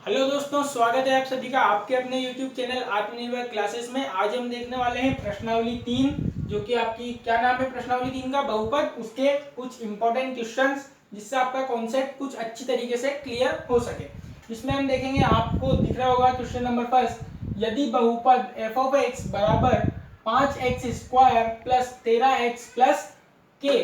Hello दोस्तों, स्वागत है आप सभी का आपके अपने YouTube चैनल आत्मनिर्भर क्लासेस में। आज हम देखने वाले हैं प्रश्नावली 3, जो कि आपकी क्या नाम है प्रश्नावली 3 का, बहुपद। उसके कुछ इंपॉर्टेंट क्वेश्चंस जिससे आपका कॉन्सेप्ट कुछ अच्छी तरीके से क्लियर हो सके। इसमें हम देखेंगे, आपको दिख रहा होगा क्वेश्चन नंबर फर्स्ट, यदि बहुपद एफ ऑफ एक्स बराबर 5x² प्लस 13x प्लस के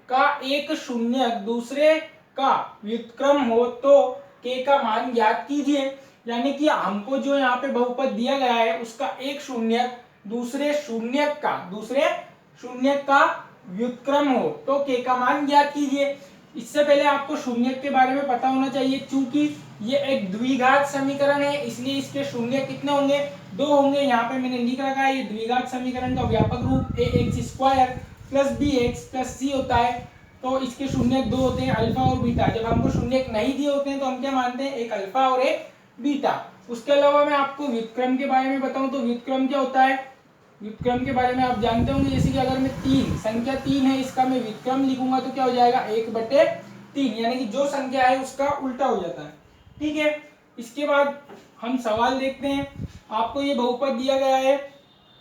का एक शून्य दूसरे का व्युत्क्रम हो तो के का मान ज्ञात कीजिए। यानी कि हमको जो यहाँ पे बहुपद दिया गया है उसका एक शून्य दूसरे शून्य का व्युत्क्रम हो तो के का मान ज्ञात कीजिए। इससे पहले आपको शून्य के बारे में पता होना चाहिए, क्योंकि ये एक द्विघात समीकरण है, इसलिए इसके शून्य कितने होंगे, 2 होंगे। यहाँ पे मैंने लिख रखा है ये द्विघात समीकरण का व्यापक रूप ax² plus bx plus c होता है। तो इसके शून्य 2 होते हैं, अल्फा और बीटा। जब हमको शून्य नहीं दिए होते हैं तो हम क्या मानते हैं, एक अल्फा और एक बीटा। उसके अलावा मैं आपको व्युत्क्रम के बारे में बताऊं तो व्युत्क्रम क्या होता है, व्युत्क्रम के बारे में आप जानते होंगे। जैसे कि अगर मैं संख्या 3 है, इसका मैं व्युत्क्रम लिखूंगा तो क्या हो जाएगा, 1/3, यानी कि जो संख्या है उसका उल्टा हो जाता है। ठीक है, इसके बाद हम सवाल देखते हैं। आपको ये बहुपद दिया गया है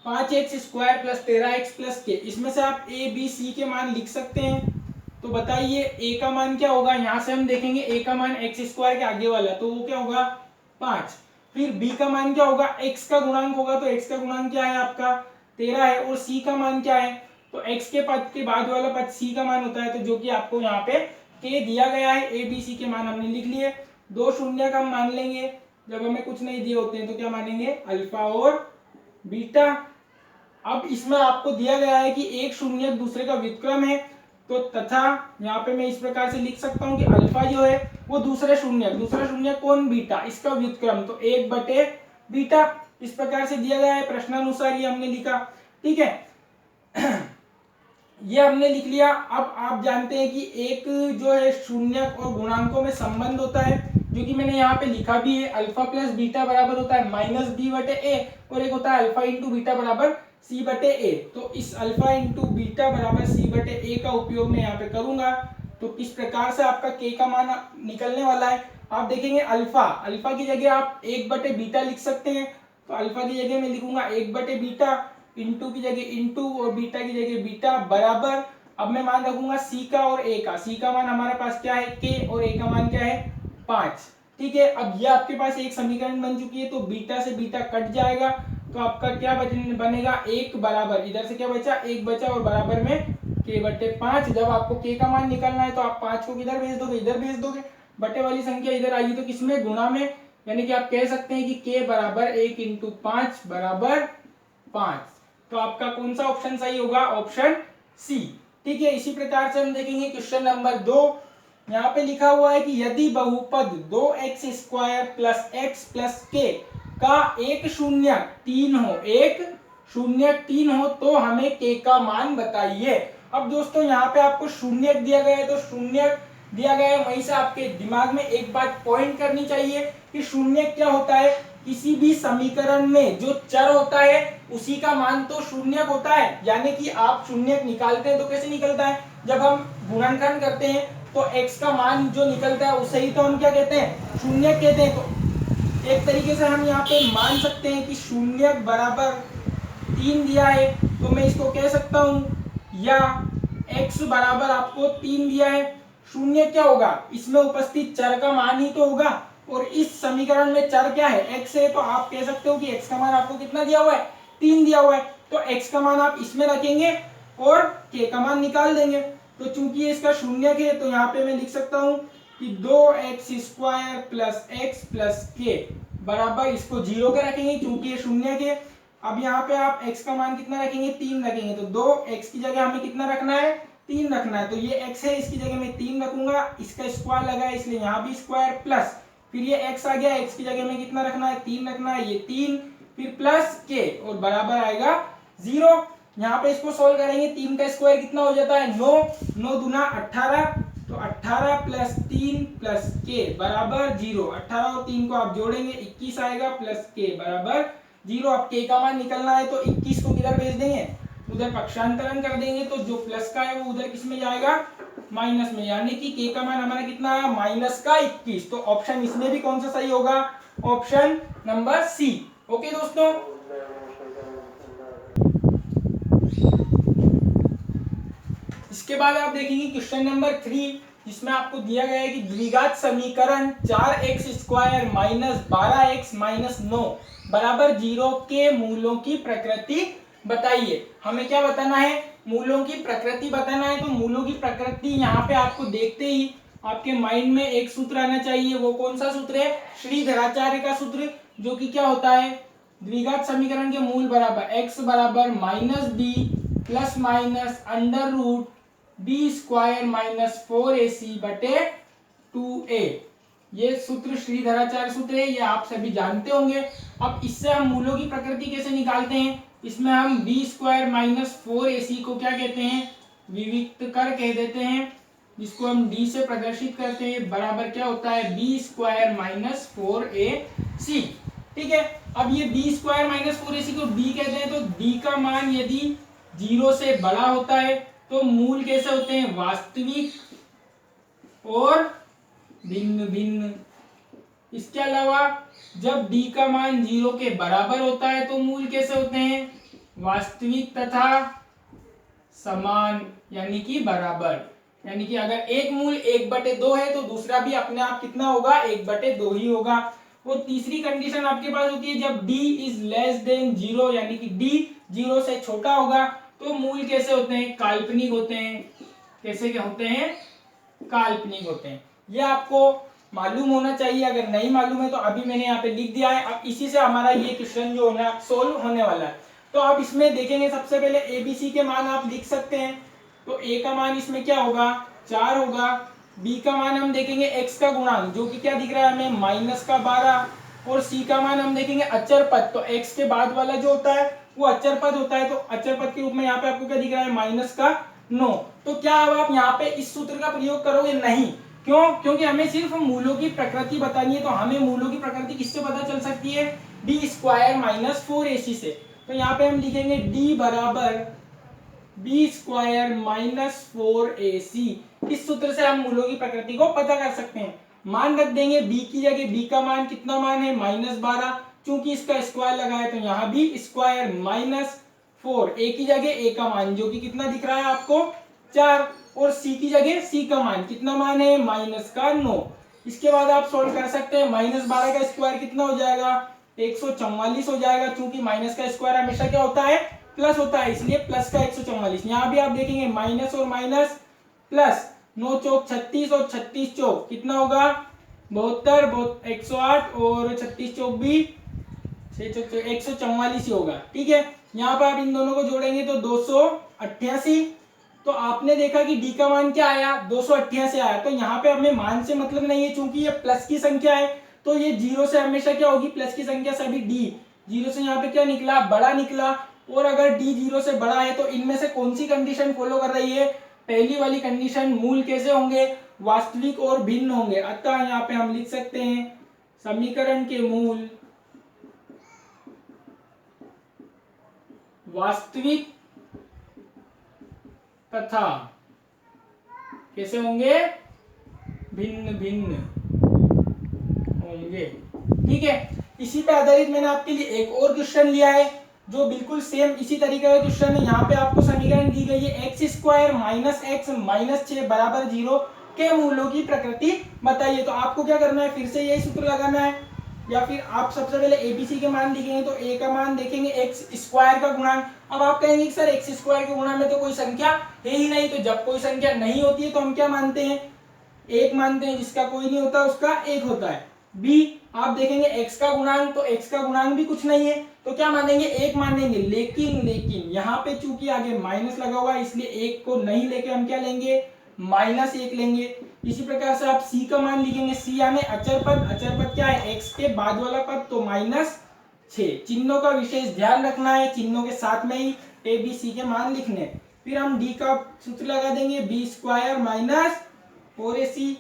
5x² प्लस 13x प्लस के, इसमें से आप a b c के मान लिख सकते हैं। तो बताइए a का मान क्या होगा। यहाँ से हम देखेंगे a का मान x² के आगे वाला, तो वो क्या होगा 5। फिर b का मान क्या होगा, x का गुणांक होगा, तो x का गुणांक क्या है आपका 13 है। और c का मान क्या है, तो x के पद के बाद वाला पद c का मान होता है, तो जो कि आपको यहाँ पे k दिया गया है। a b c के मान हमने लिख लिए। 2 शून्य का हम मान लेंगे, जब हमें कुछ नहीं दिए होते हैं तो क्या मानेंगे, अल्फा और बीटा। अब इसमें आपको दिया गया है कि एक शून्य दूसरे का व्युत्क्रम है, तो तथा यहाँ पे मैं इस प्रकार से लिख सकता हूँ कि अल्फा जो है वो दूसरा शून्य कौन, बीटा, इसका व्युत्क्रम, तो 1/बीटा। इस प्रकार से दिया गया है प्रश्नानुसार, ये हमने लिखा। ठीक है ये हमने लिख लिया। अब आप जानते हैं कि एक जो है शून्य और गुणांकों में संबंध होता है, जो कि मैंने यहाँ पे लिखा भी है, अल्फा प्लस बीटा बराबर होता है -b/a, और एक होता है अल्फा इंटू बीटा बराबर c/a। तो इस अल्फा इंटू बीटा बराबर c/a का उपयोग मैं यहाँ पे करूंगा। तो किस प्रकार से आपका k का मान निकलने वाला है, आप देखेंगे अल्फा की जगह आप 1/बीटा लिख सकते हैं। तो अल्फा की जगह मैं लिखूंगा 1/बीटा, इंटू की जगह इंटू और बीटा की जगह बीटा बराबर, अब मैं मान रखूंगा सी का और ए का। सी का मान हमारे पास क्या है के, और ए का मान क्या है 5। ठीक है, अब ये आपके पास एक समीकरण बन चुकी है, तो बीटा से बीटा कट जाएगा, तो आपका क्या बनेगा, 1 बराबर, इधर से क्या बचा, 1 बचा, और बराबर में k/5। जब आपको k का मान निकालना है तो आप 5 को किधर भेज दोगे, इधर भेज दोगे। बटे वाली संख्या इधर आएगी तो किसमें, गुणा में, यानी कि आप कह सकते हैं कि k बराबर 1 × 5 बराबर 5। तो आपका कौन सा ऑप्शन सही होगा, ऑप्शन सी। ठीक है, इसी प्रकार से हम देखेंगे क्वेश्चन नंबर 2। यहाँ पे लिखा हुआ है कि यदि बहुपद 2x² plus x plus k का एक शून्य 3 हो तो हमें k का मान बताइए। अब दोस्तों यहाँ पे आपको शून्य दिया गया है, तो शून्य दिया गया है, वहीं से आपके दिमाग में एक बात पॉइंट करनी चाहिए कि शून्य क्या होता है। किसी भी समीकरण में जो चर होता है उसी का मान तो शून्य होता है। यानी कि आप शून्य निकालते हैं तो कैसे निकलता है, जब हम गुणनखंड करते हैं तो x का मान जो निकलता है उसे ही तो हम क्या कहते हैं, शून्य कहते हैं। तो एक तरीके से हम यहाँ पे मान सकते हैं कि शून्य बराबर 3 दिया है, तो मैं इसको कह सकता हूँ, या x बराबर आपको 3 दिया है। शून्य क्या होगा, इसमें उपस्थित चर का मान ही तो होगा, और इस समीकरण में चर क्या है, x है, तो आप कह सकते हो कि x का मान आपको कितना दिया हुआ है, 3 दिया हुआ है। तो x का मान आप इसमें रखेंगे और k का मान निकाल देंगे। तो चूंकि ये इसका शून्य है, तो यहाँ पे मैं लिख सकता हूँ कि 2x² plus x plus k बराबर, इसको 0 के रखेंगे क्योंकि ये शून्य है। अब यहाँ पे आप x का मान कितना रखेंगे, 3 रखेंगे, तो 2x की जगह हमें कितना रखना है, 3 रखना है। तो ये x है, इसकी जगह मैं 3 रखूंगा, इसका स्क्वायर लगा है इसलिए यहाँ भी स्क्वायर, प्लस फिर ये x आ गया, x की जगह में कितना रखना है, 3 रखना है, ये 3, फिर प्लस k, और बराबर आएगा 0। यहाँ पे इसको सोल्व करेंगे, 3 का स्क्वायर कितना हो जाता है, 9, 9 दूना 18, तो 18 प्लस 3 प्लस k बराबर 0। 18 और 3 को आप जोड़ेंगे 21 आएगा, प्लस k बराबर 0। अब k का मान निकलना है तो 21 को किधर भेज देंगे, उधर पक्षांतरण कर देंगे, तो जो प्लस का है वो उधर किस में जाएगा, माइनस में, यानी कि के का मान हमारा कितना आया माइनस का 21। तो ऑप्शन इसमें भी कौन सा सही होगा, ऑप्शन नंबर सी। ओके दोस्तों, इसके बाद आप देखेंगे क्वेश्चन नंबर 3, जिसमें आपको दिया गया है कि द्विघात समीकरण 4x² माइनस 12x माइनस 9 बराबर 0 के मूलों की प्रकृति बताइए। हमें क्या बताना है, मूलों की प्रकृति बताना है। तो मूलों की प्रकृति यहाँ पे आपको देखते ही आपके माइंड में एक सूत्र आना चाहिए। वो कौन सा सूत्र है, श्रीधराचार्य का सूत्र, जो कि क्या होता है, द्विघात समीकरण के मूल बराबर x बराबर minus b plus minus under root b square minus 4ac बटे 2a। ये सूत्र श्रीधराचार्य सूत्र है, ये आप सभी जानते होंगे। अब इससे हम मूलों की प्रकृति कैसे निकालते हैं, इसमें हम बी स्क्वायर माइनस 4ac को क्या कहते हैं, विविक्त कर कह देते हैं, जिसको हम d से प्रदर्शित करते हैं, बराबर क्या होता है बी स्क्वायर माइनस 4ac। ठीक है, अब ये बी स्क्वायर माइनस 4ac को d कहते हैं। तो d का मान यदि 0 से बड़ा होता है तो मूल कैसे होते हैं, वास्तविक और भिन्न भिन्न। इसके अलावा जब d का मान 0 के बराबर होता है तो मूल कैसे होते हैं, वास्तविक तथा समान, यानी कि बराबर। यानी कि अगर एक मूल 1/2 है तो दूसरा भी अपने आप कितना होगा, 1/2 ही होगा। वो तीसरी कंडीशन आपके पास होती है जब d इज लेस देन 0, यानी कि d 0 से छोटा होगा तो मूल कैसे होते हैं, काल्पनिक होते हैं। कैसे क्या होते हैं, काल्पनिक होते हैं। ये आपको मालूम होना चाहिए, अगर नहीं मालूम है तो अभी मैंने यहाँ पे लिख दिया है। अब इसी से हमारा ये क्वेश्चन जो होना सोल्व होने वाला है। तो आप इसमें देखेंगे सबसे पहले ABC के मान आप लिख सकते हैं। तो A का मान इसमें क्या होगा, 4 होगा। B का मान हम देखेंगे x का गुणांक, जो कि क्या दिख रहा है हमें माइनस का 12। और C का मान हम देखेंगे अचर पद, तो x के बाद वाला जो होता है वो अचर पद होता है। तो अचर पद के रूप में यहाँ पे आपको क्या दिख रहा है, माइनस का 9। तो क्या अब आप यहाँ पे इस सूत्र का प्रयोग करोगे, नहीं। क्यों, क्योंकि हमें सिर्फ मूलों की प्रकृति बतानी है। तो हमें मूलों की प्रकृति किससे पता चल सकती है, डी स्क्वायर माइनस 4ac से। तो यहाँ पे हम लिखेंगे d बराबर बी स्क्वायर माइनस 4ac। इस सूत्र से हम मूलों की प्रकृति को पता कर सकते हैं। मान रख देंगे b की जगह, b का मान कितना मान है -12, चूंकि इसका स्क्वायर लगा है तो यहाँ भी स्क्वायर -4। a की जगह a का मान जो कि कितना दिख रहा है आपको 4, और c की जगह c का मान कितना मान है -9। इसके बाद आप सोल्व कर सकते हैं। -12 का स्क्वायर कितना हो जाएगा, 144 हो जाएगा। चूंकि माइनस का स्क्वायर हमेशा क्या होता है, प्लस होता है, इसलिए प्लस का 144। यहाँ भी आप देखेंगे माइनस और माइनस प्लस, 9 चौक 36 और 36 चौक कितना होगा 72, 108 और 36 चौक भी 144 ही होगा। ठीक है, यहाँ पर आप इन दोनों को जोड़ेंगे तो 288। तो आपने देखा कि d का मान क्या आया, 288 आया। तो यहाँ पे हमें मान से मतलब नहीं है, चूंकि ये प्लस की संख्या है तो ये 0 से हमेशा क्या होगी, प्लस की संख्या सभी d 0 से यहाँ पे क्या निकला, बड़ा निकला। और अगर d 0 से बड़ा है तो इनमें से कौन सी कंडीशन फॉलो कर रही है, पहली वाली कंडीशन। मूल कैसे होंगे, वास्तविक और भिन्न होंगे। अतः यहाँ पे हम लिख सकते हैं समीकरण के मूल वास्तविक तथा कैसे होंगे, भिन्न भिन्न होंगे। ठीक है, इसी पे आधारित मैंने आपके लिए एक और क्वेश्चन लिया है जो बिल्कुल सेम इसी तरीके का क्वेश्चन है। यहाँ पे आपको समीकरण दी गई है x² माइनस x माइनस 6 बराबर 0 के मूलों की प्रकृति बताइए। तो आपको क्या करना है, फिर से यही सूत्र लगाना है, या फिर आप सबसे पहले ABC के मान लिखेंगे। तो a का मान देखेंगे x² का गुणांक। अब आप कहेंगे कि सर x² के गुणांक में तो कोई संख्या है ही नहीं। तो जब कोई संख्या नहीं होती है तो हम क्या मानते हैं, एक मानते हैं। जिसका कोई नहीं होता उसका एक होता है। b आप देखेंगे x का गुणांक, तो x का गुणांक भी कुछ नहीं है तो क्या मानेंगे, एक मानेंगे। लेकिन यहाँ पे चूंकि आगे माइनस लगा हुआ है इसलिए एक को नहीं लेके हम क्या लेंगे, -1 लेंगे। इसी प्रकार से आप c का मान लिखेंगे। c हमें अचर पद क्या है, x के बाद वाला पद, तो -6। चिन्हों का विशेष ध्यान रखना है, चिन्हों के साथ में ही ABC के मान लिखने। फिर हम d का सूत्र लगा देंगे, b² माइनस 4ac।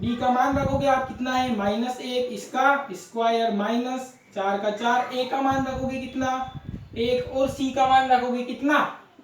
d का मान रखोगे आप कितना है -1, इसका स्क्वायर माइनस 4 का 4, a का मान रखोगे कितना 1, और c का मान रखोगे कितना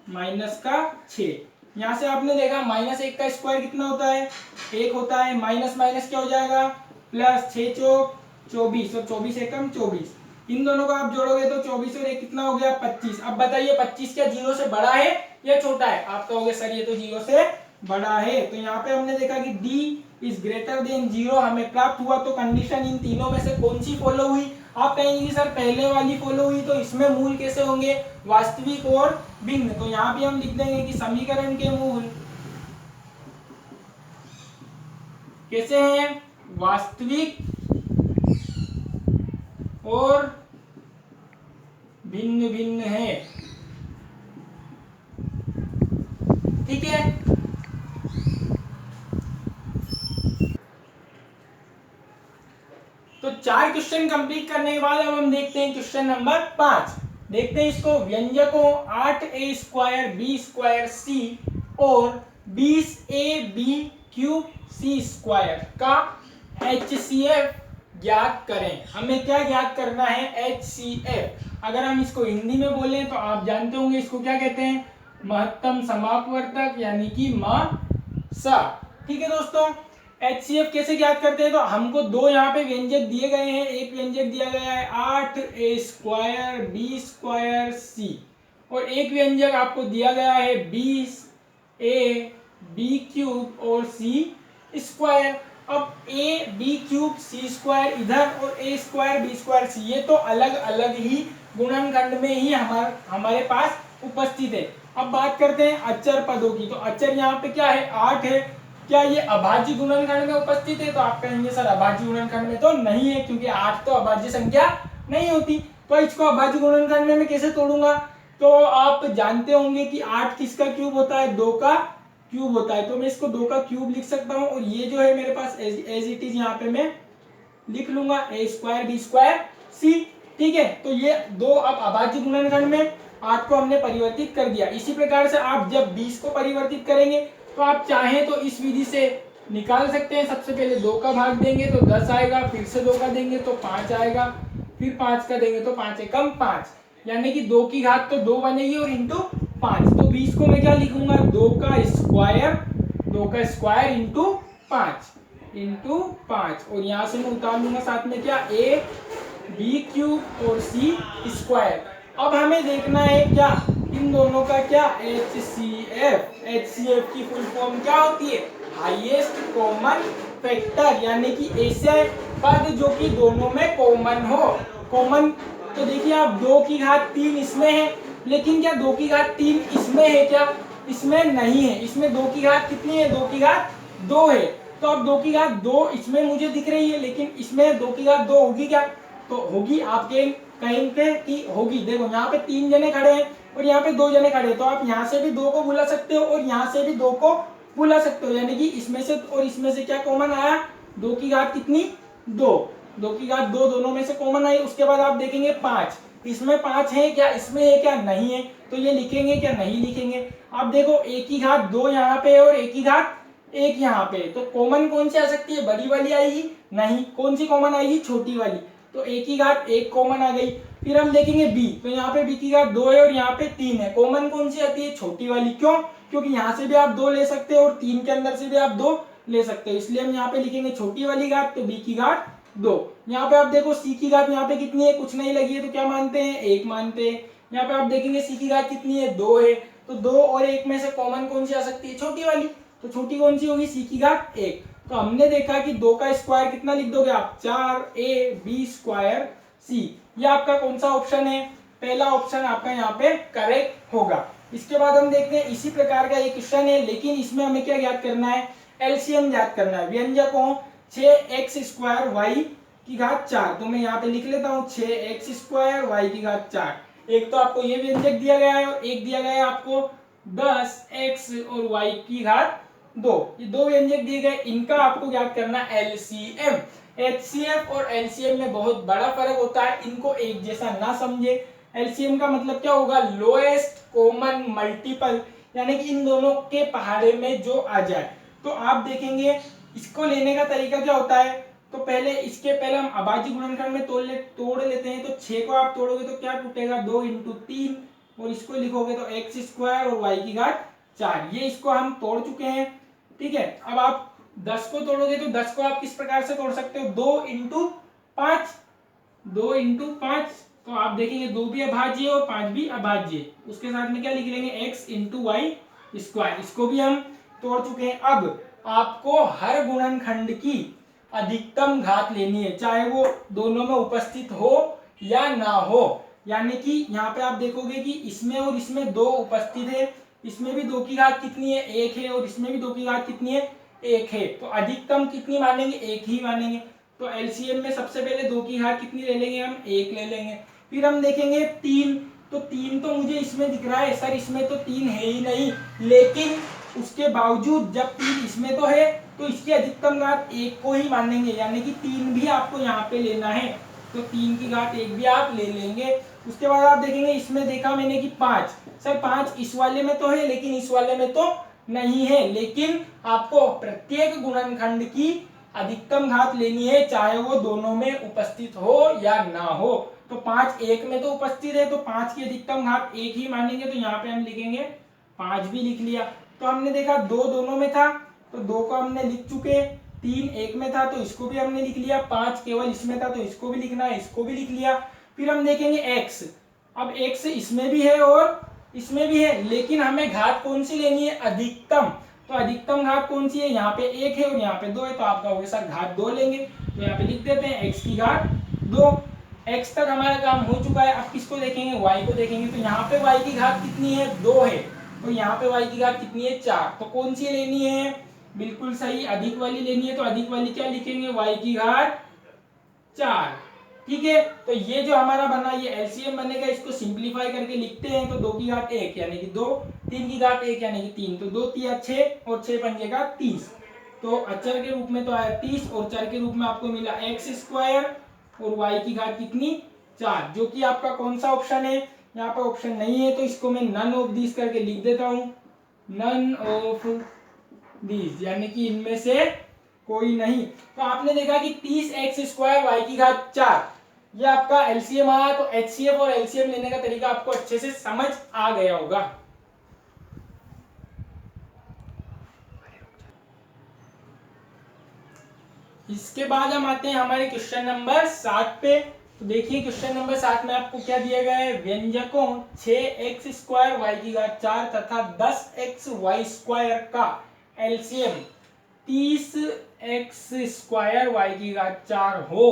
-6। यहाँ से आपने देखा -1 का स्क्वायर कितना होता है, 1 होता है, माइनस माइनस क्या हो जाएगा, प्लस 6 चौक 24 और 24 एकम 24, इन दोनों को आप जोड़ोगे तो 24 और 1 कितना हो गया 25। अब बताइए 25 क्या 0 से बड़ा है या छोटा है, आप कहोगे सर ये तो 0 से बड़ा है। तो यहाँ पे हमने देखा कि d इज ग्रेटर देन 0 हमें प्राप्त हुआ, तो कंडीशन इन तीनों में से कौन सी फॉलो हुई, आप कहेंगे कि सर पहले वाली फॉलो हुई, तो इसमें मूल कैसे होंगे, वास्तविक और भिन्न। तो यहाँ भी हम लिख देंगे कि समीकरण के मूल कैसे हैं, वास्तविक और भिन्न भिन्न है, ठीक है। तो 4 क्वेश्चन कंप्लीट करने के बाद अब हम देखते हैं क्वेश्चन नंबर 5। देखते हैं इसको, व्यंजकों 8a स्क्वायर बी स्क्वायर सी और 20ab क्यूब सी स्क्वायर का HCF ज्ञात करें। हमें क्या ज्ञात करना है, HCF। अगर हम इसको हिंदी में बोलें तो आप जानते होंगे इसको क्या कहते हैं, महत्तम समापवर्तक यानी कि सा। ठीक है दोस्तों, HCF कैसे ज्ञात करते हैं, तो हमको दो यहाँ पे व्यंजक दिए गए हैं, एक व्यंजक दिया गया है 8a स्क्वायर बी स्क्वायर सी और एक व्यंजक आपको दिया गया है 20a बी क्यूब और सी स्क्वायर। अब a b cube c square इधर और a square b square c, ये तो अलग अलग ही गुणनखंड में ही हमारे पास उपस्थित है। अब बात करते हैं अचर पदों की, तो अचर यहाँ पे क्या है 8 है, क्या ये अभाज्य गुणनखंड में उपस्थित है, तो आप कहेंगे सर अभाज्य गुणनखंड में तो नहीं है क्योंकि 8 तो अभाज्य संख्या नहीं होती। तो इसको अभाज्य गुणनखंड में मैं कैसे तोड़ूंगा, तो आप जानते होंगे कि 8 किसका क्यूब होता है, 2 का क्यूब होता है, तो मैं इसको 2 का क्यूब लिख सकता हूँ और ये जो है मेरे पास एज इट इज यहाँ पे मैं लिख लूंगा a स्क्वायर बी स्क्वायर सी। ठीक है, तो ये दो अब अभाज्य गुणनखंड में 8 को हमने परिवर्तित कर दिया। इसी प्रकार से आप जब 20 को परिवर्तित करेंगे तो आप चाहें तो इस विधि से निकाल सकते हैं। सबसे पहले 2 का भाग देंगे तो 10 आएगा, फिर से 2 का देंगे तो 5 आएगा, फिर 5 का देंगे तो 5 एकम 5, यानी कि 2 की घात तो 2 बनेगी और इंटू 5। तो 20 को मैं क्या लिखूंगा, 2 का स्क्वायर इंटू 5 और यहाँ से मैं उतार लूंगा साथ में क्या a b क्यूब और c स्क्वायर। अब हमें देखना है क्या, इन दोनों का क्या HCF की फुल फॉर्म क्या होती है, हाईएस्ट कॉमन फैक्टर, यानी कि ऐसे पद जो कि दोनों में कॉमन हो। कॉमन तो देखिए आप 2 की घात 3 इसमें है, लेकिन क्या 2 की घात 3 इसमें है क्या, इसमें नहीं है, इसमें 2 की घात कितनी है, 2 की घात 2 है। तो अब 2 की घात 2 इसमें मुझे दिख रही है, लेकिन इसमें 2 की घात 2 होगी क्या, तो होगी, आप कहेंगे कि होगी। देखो यहाँ पे 3 जने खड़े हैं और यहाँ पे 2 जने खड़े हैं, तो आप यहाँ से भी 2 को बुला सकते हो और यहाँ से भी 2 को बुला सकते हो, यानी कि इसमें से और इसमें से क्या कॉमन आया, 2 की घात कितनी 2 की घात 2 दोनों में से कॉमन आई। उसके बाद आप देखेंगे 5, इसमें 5 है क्या, इसमें है क्या, नहीं है, तो ये लिखेंगे क्या, नहीं लिखेंगे। आप देखो 1 की घात 2 यहाँ पे और 1 की घात 1 यहाँ पे, तो कॉमन कौन सी आ सकती है, बड़ी वाली आएगी, नहीं, कौन सी कॉमन आएगी, छोटी वाली, तो 1 की घात 1 कॉमन आ गई। फिर हम देखेंगे b, तो यहाँ पे b की घात 2 है और यहाँ पे 3 है, कॉमन कौन सी आती है, छोटी वाली, क्यों, क्योंकि यहाँ से भी आप 2 ले सकते हो और 3 के अंदर से भी आप 2 ले सकते हो, इसलिए हम यहाँ पे लिखेंगे छोटी वाली घात, तो b की घात 2। यहाँ पे आप देखो c की घात यहाँ पे कितनी है, कुछ नहीं लगी है, तो क्या मानते हैं, 1 मानते हैं। यहाँ पे आप देखेंगे c की घात कितनी है, 2 है, तो 2 और 1 में से कॉमन कौन सी आ सकती है, छोटी वाली, तो छोटी कौन सी होगी, c की घात 1। तो हमने देखा कि 2 का स्क्वायर कितना लिख दोगे आप, 4ab स्क्वायर c, ये आपका कौन सा ऑप्शन है, पहला ऑप्शन आपका यहाँ पे करेक्ट होगा। इसके बाद हम देखते हैं इसी प्रकार का एक क्वेश्चन है, लेकिन इसमें हमें क्या ज्ञात करना है, एलसीएम ज्ञात करना है। व्यंजकों 6x स्क्वायर y की घात 4, तो मैं यहाँ पे लिख लेता हूँ 6x स्क्वायर y की घात 4। एक तो आपको ये व्यंजक दिया गया है और एक दिया गया है आपको 10x और y की घात 2, ये दो व्यंजक दिए गए, इनका आपको ज्ञात करना एलसीएम। HCF और LCM में बहुत बड़ा फर्क होता है, इनको एक जैसा ना समझे। LCM का मतलब क्या होगा, लोएस्ट कॉमन मल्टीपल, यानी कि इन दोनों के पहाड़े में जो आ जाए। तो आप देखेंगे इसको लेने का तरीका क्या होता है, तो इसके पहले हम अभाज्य गुणनखंड में तोड़ लेते हैं। तो 6 को आप तोड़ोगे तो क्या टूटेगा, 2 × 3, और इसको लिखोगे तो x स्क्वायर और y की घात 4। ये इसको हम तोड़ चुके हैं, ठीक है। अब आप 10 को तोड़ोगे तो 10 को आप किस प्रकार से तोड़ सकते हो, 2 इंटू 5, 2 इंटू 5, तो आप देखेंगे 2 भी अभाज्य और 5 भी अभाज्य। उसके साथ में क्या लिख लेंगे, x इंटू वाई स्क्वायर, इसको भी हम तोड़ चुके हैं। अब आपको हर गुणनखंड की अधिकतम घात लेनी है, चाहे वो दोनों में उपस्थित हो या ना हो। यानी कि यहाँ पे आप देखोगे कि इसमें और इसमें 2 उपस्थित है, इसमें भी 2 की घात कितनी है, 1 है, और इसमें भी 2 की घात कितनी है, 1 है। तो अधिकतम कितनी मानेंगे, 1 ही मानेंगे। तो एलसीएम में सबसे पहले 2 की घात कितनी ले लेंगे, हम 1 ले लेंगे। फिर हम देखेंगे 3, तो 3 तो मुझे इसमें दिख रहा है सर, इसमें तो 3 है ही नहीं, लेकिन उसके बावजूद जब 3 इसमें तो है तो इसकी अधिकतम घात 1 को ही मानेंगे, यानी कि 3 भी आपको यहाँ पे लेना है, तो 3 की घात 1 भी आप ले लेंगे। उसके बाद आप देखेंगे इसमें देखा मैंने कि 5, सर 5 इस वाले में तो है लेकिन इस वाले में तो नहीं है, लेकिन आपको प्रत्येक गुणनखंड की अधिकतम घात लेनी है, चाहे वो दोनों में उपस्थित हो या ना हो। तो 5 एक में तो उपस्थित है, तो 5 की अधिकतम घात 1 ही मानेंगे, तो यहाँ पे हम लिखेंगे 5 भी लिख लिया। तो हमने देखा 2 दोनों में था तो 2 को हमने लिख चुके, 3 एक में था तो इसको भी हमने लिख लिया, 5 केवल इसमें था तो इसको भी लिखना है, इसको भी लिख लिया। फिर हम देखेंगे x, अब x इसमें भी है और इसमें भी है, लेकिन हमें घात कौन सी लेनी है, अधिकतम। तो अधिकतम घात कौन सी है, यहाँ पे 1 है और यहाँ पे 2 है, तो आप कहोगे सर घात 2 लेंगे, तो यहाँ पे लिख देते हैं x की घात 2। x तक हमारा काम हो चुका है। अब किसको देखेंगे, y को देखेंगे, तो यहाँ पे y की घात कितनी है, 2 है, तो यहाँ पे y की घात कितनी है, 4। तो कौन सी लेनी है, बिल्कुल सही, अधिक वाली लेनी है, तो अधिक वाली क्या लिखेंगे, y की घात 4, ठीक है। तो ये जो हमारा बना ये एलसीएम बनेगा, इसको सिंप्लीफाई करके लिखते हैं, तो 2 की घात 1 यानी कि 2, 3 की घात 1 यानी कि 3, तो 2 तिया 6 और 6 पंजे का 30, तो अचर के रूप में तो आया 30 और चर के रूप में आपको मिला एक्स स्क्वायर और वाई की घात कितनी, 4, जो कि आपका कौन सा ऑप्शन है, यहाँ पे ऑप्शन नहीं है, तो इसको मैं नन ऑफ दिस करके लिख देता हूँ, नन ऑफ दिस, यानी कि इनमें से कोई नहीं। तो आपने देखा कि 30 एक्स स्क्वायर वाई की घात 4, ये आपका एलसीएम आया। तो एचसीएफ और एलसीएम लेने का तरीका आपको अच्छे से समझ आ गया होगा। इसके बाद हम आते हैं हमारे क्वेश्चन नंबर 7 पे। तो देखिए क्वेश्चन नंबर 7 में आपको क्या दिया गया है, व्यंजकों 6x स्क्वायर वाई की घात 4 तथा 10x वाई स्क्वायर का एलसीएम 30x स्क्वायर वाई की घात 4 हो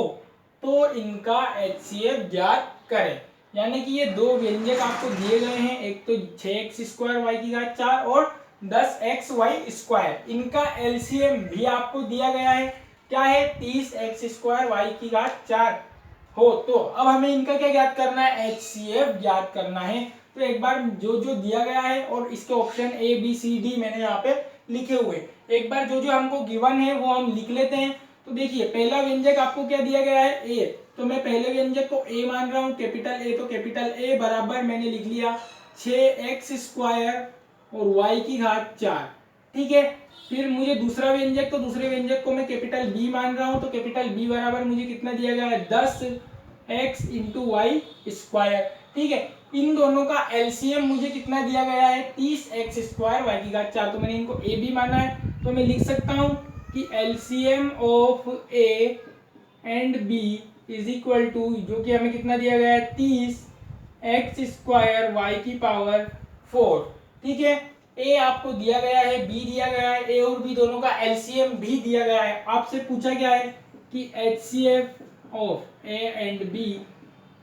तो इनका एचसीएफ ज्ञात करें। यानी कि ये दो व्यंजक आपको दिए गए हैं, एक तो 6x स्क्वायर वाई की घात 4 और 10x वाई स्क्वायर, इनका एलसीएम भी आपको दिया गया है, क्या है, 30x स्क्वायर वाई की घात 4 हो। तो अब हमें इनका क्या ज्ञात करना है, एचसीएफ ज्ञात करना है। तो एक बार जो जो दिया गया है और इसके option a b c d मैंने यहाँ पे लिखे हुए, एक बार जो जो हमको गिवन है वो हम लिख लेते हैं। तो देखिए पहला व्यंजक आपको क्या दिया गया है, ए, तो मैं पहले व्यंजक को ए मान रहा हूँ, कैपिटल ए, तो कैपिटल ए बराबर मैंने लिख लिया 6x स्क्वायर और वाई की घात 4, ठीक है। फिर मुझे दूसरा व्यंजक, तो दूसरे व्यंजक को मैं कैपिटल बी मान रहा हूं, तो कैपिटल बी बराबर मुझे कितना दिया गया है, 10x इंटू वाई स्क्वायर, ठीक है। इन दोनों का एलसीएम मुझे कितना दिया गया है, 30x स्क्वायर वाई की घात 4, तो मैंने इनको ए बी माना है, तो मैं लिख सकता हूं कि LCM of a and b is equal to, जो कि हमें कितना दिया गया है, 30x स्क्वायर वाई की पावर 4, ठीक है। ए आपको दिया गया है, बी दिया गया है, ए और बी दोनों का एलसीएम भी दिया गया है। आपसे पूछा गया है कि HCF of a and b,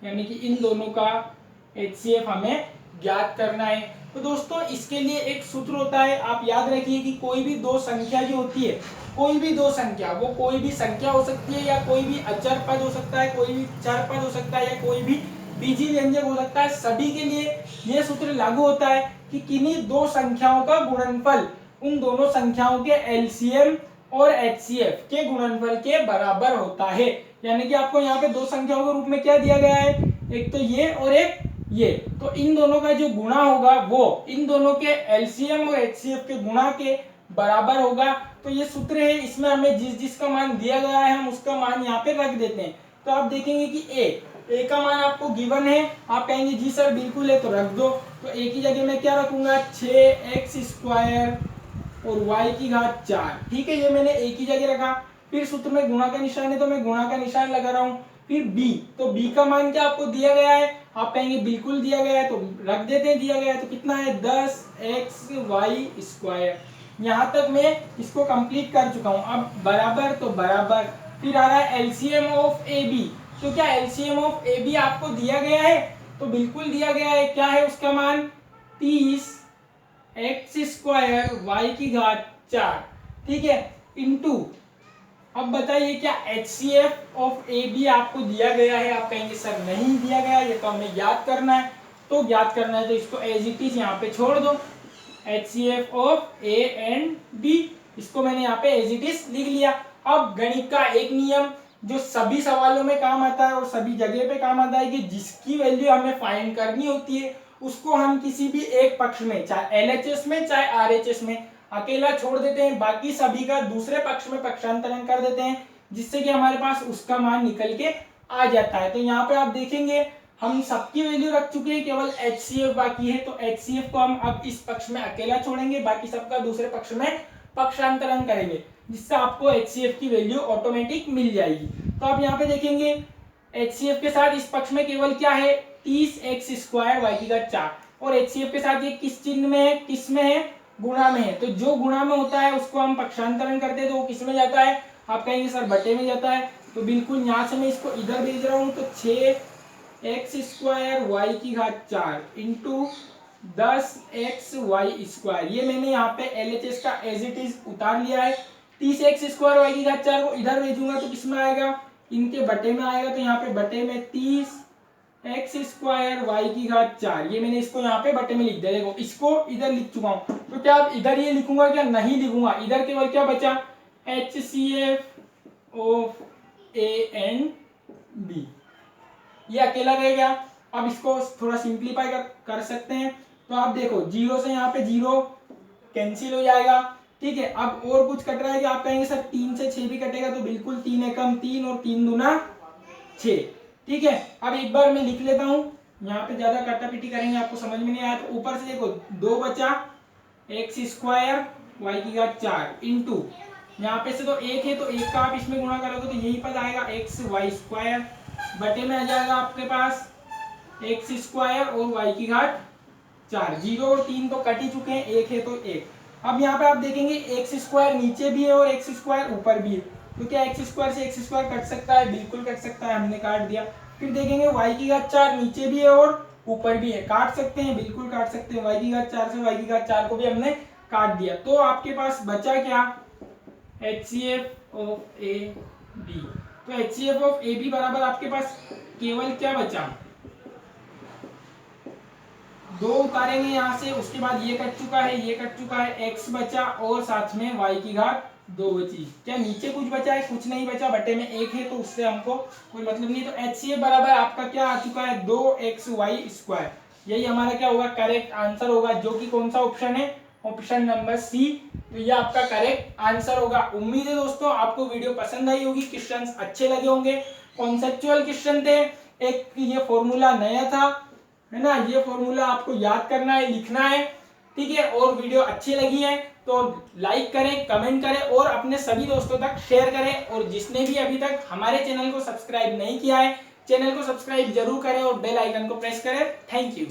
यानी कि इन दोनों का एचसीएफ हमें ज्ञात करना है। तो दोस्तों इसके लिए एक सूत्र होता है, आप याद रखिए कि कोई भी दो संख्या जो होती है, कोई भी दो संख्या, वो कोई भी संख्या हो सकती है या कोई भी अचर पद हो सकता है, कोई भी चर पद हो सकता है या कोई भी बीजी व्यंजक हो सकता है, सभी के लिए यह सूत्र लागू होता है कि किन्हीं दो संख्याओं का गुणनफल उन दोनों संख्याओं के एलसीएम और एचसीएफ के गुणनफल के बराबर होता है। यानी कि आपको यहाँ पे दो संख्याओं के रूप में क्या दिया गया है, एक तो ये और एक ये, तो इन दोनों का जो गुणा होगा वो इन दोनों के एलसीएम और एचसीएफ के गुणा के बराबर होगा। तो ये सूत्र है, इसमें हमें जिस जिसका मान दिया गया है हम उसका मान यहाँ पे रख देते हैं। तो आप देखेंगे कि ए का मान आपको गिवन है, आप कहेंगे जी सर बिल्कुल है तो रख दो। तो ए की जगह मैं क्या रखूंगा 6x² और y की घात 4। ठीक है, ये मैंने ए की जगह रखा। फिर सूत्र में गुणा का निशान है तो मैं गुणा का निशान लगा रहा हूँ। फिर b, तो b का मान क्या आपको दिया गया है, आप कहेंगे बिल्कुल दिया गया है तो रख देते हैं, दिया गया है तो कितना है 10xy²। यहाँ तक मैं इसको कंप्लीट कर चुका हूँ। अब बराबर तो बराबर, फिर आ रहा है एलसीएम ऑफ ए बी। तो क्या एलसीएम ऑफ ए बी आपको दिया गया है, तो बिल्कुल दिया गया है। क्या है उसका मान 30x² y की घात 4। ठीक है, इनटू, अब बताइए क्या HCF ऑफ ए बी आपको दिया गया है, आप कहेंगे सर नहीं दिया गया, ये तो हमें याद करना है। तो याद करना है तो इसको एज इट इज यहाँ पे छोड़ दो, HCF of a and b, इसको मैंने यहाँ पे एज इट इज लिख लिया। अब गणित का एक नियम जो सभी सवालों में काम आता है और सभी जगह पे काम आता है कि जिसकी वैल्यू हमें फाइंड करनी होती है उसको हम किसी भी एक पक्ष में, चाहे LHS में चाहे RHS में, अकेला छोड़ देते हैं, बाकी सभी का दूसरे पक्ष में पक्षांतरण कर देते हैं, जिससे कि हमारे पास उसका मान निकल के आ जाता है। तो यहाँ पे आप देखेंगे हम सबकी वैल्यू रख चुके हैं, केवल HCF बाकी है। तो HCF को हम अब इस पक्ष में अकेला छोड़ेंगे, बाकी सबका दूसरे पक्ष में पक्षांतरण करेंगे, जिससे आपको HCF की वैल्यू ऑटोमेटिक मिल जाएगी। तो आप यहाँ पे देखेंगे HCF के साथ इस पक्ष में केवल क्या है 30x² y की घात 4, और HCF के साथ ये किस चिन्ह में है, किस में है, गुणा में है। तो जो गुणा में होता है उसको हम पक्षांतरण करते हैं तो वो किस में जाता है, आप कहेंगे सर बटे में जाता है। तो बिल्कुल यहाँ से मैं इसको इधर भेज रहा हूँ, तो 6x² y की घात 4 इंटू 10xy², ये मैंने यहाँ पे LHS का एज इट इज उतार लिया है। 30x² y की घात 4 को इधर भेजूंगा तो किसमें आएगा, इनके बटे में आएगा। तो यहाँ पे बटे में 30x² y की घात 4, ये मैंने इसको यहाँ पे बटे में लिख दिया। देखो इसको इधर लिख चुका हूँ, तो क्या अब इधर ये लिखूंगा क्या, नहीं लिखूंगा। इधर केवल क्या बचा HCF of a and b, ये अकेला रह गया। अब इसको थोड़ा सिंप्लीफाई कर सकते हैं। तो आप देखो जीरो से यहाँ पे जीरो कैंसिल हो जाएगा। ठीक है, अब और कुछ कट रहा है कि आप कहेंगे सर 3 से 6 भी कटेगा, तो बिल्कुल 3 एकम 3 और 3 दूना 6। ठीक है, अब एक बार मैं लिख लेता हूँ, यहाँ पे ज्यादा काटा पीटी करेंगे आपको समझ में नहीं आया। तो ऊपर से देखो 2 बचा x² y की घात 4 इंटू, यहाँ पे से तो 1 है तो 1 का आप इसमें गुणा करोगे तो यही पद आएगा xy², बटे में आ जाएगा आपके पास x² और y की घात 4। 0 और 3 तो कट ही चुके हैं, 1 है तो 1। अब यहाँ पे आप देखेंगे x² नीचे भी है और x² ऊपर भी है, तो क्या x² से x² कट सकता है, बिल्कुल कट सकता है, हमने काट दिया। फिर देखेंगे y की घात 4 नीचे भी है और ऊपर भी है, काट सकते हैं, बिल्कुल काट सकते हैं। y की घात 4 से y की घात 4 को भी हमने काट दिया। तो आपके पास बचा क्या, HCF ऑफ ए बी। तो HCF ऑफ ए बी बराबर आपके पास केवल क्या बचा, 2 उतारेंगे यहाँ से, उसके बाद ये कट चुका है, ये कट चुका है, x बचा और साथ में y की घात 2 बची। क्या नीचे कुछ बचा है, कुछ नहीं बचा, बटे में 1 है तो उससे हमको कोई मतलब नहीं। तो HCF बराबर आपका क्या आ चुका है 2xy²। यही हमारा क्या होगा, करेक्ट आंसर होगा, जो कि कौन सा ऑप्शन है, ऑप्शन नंबर सी। तो ये आपका करेक्ट आंसर होगा। उम्मीद है दोस्तों आपको वीडियो पसंद आई होगी, क्वेश्चंस अच्छे लगे होंगे, कॉन्सेप्चुअल क्वेश्चन थे। एक ये फॉर्मूला नया था, है ना, ये फॉर्मूला आपको याद करना है, लिखना है। ठीक है, और वीडियो अच्छी लगी है तो लाइक करें, कमेंट करें और अपने सभी दोस्तों तक शेयर करें। और जिसने भी अभी तक हमारे चैनल को सब्सक्राइब नहीं किया है, चैनल को सब्सक्राइब जरूर करें और बेल आइकन को प्रेस करें। Thank you.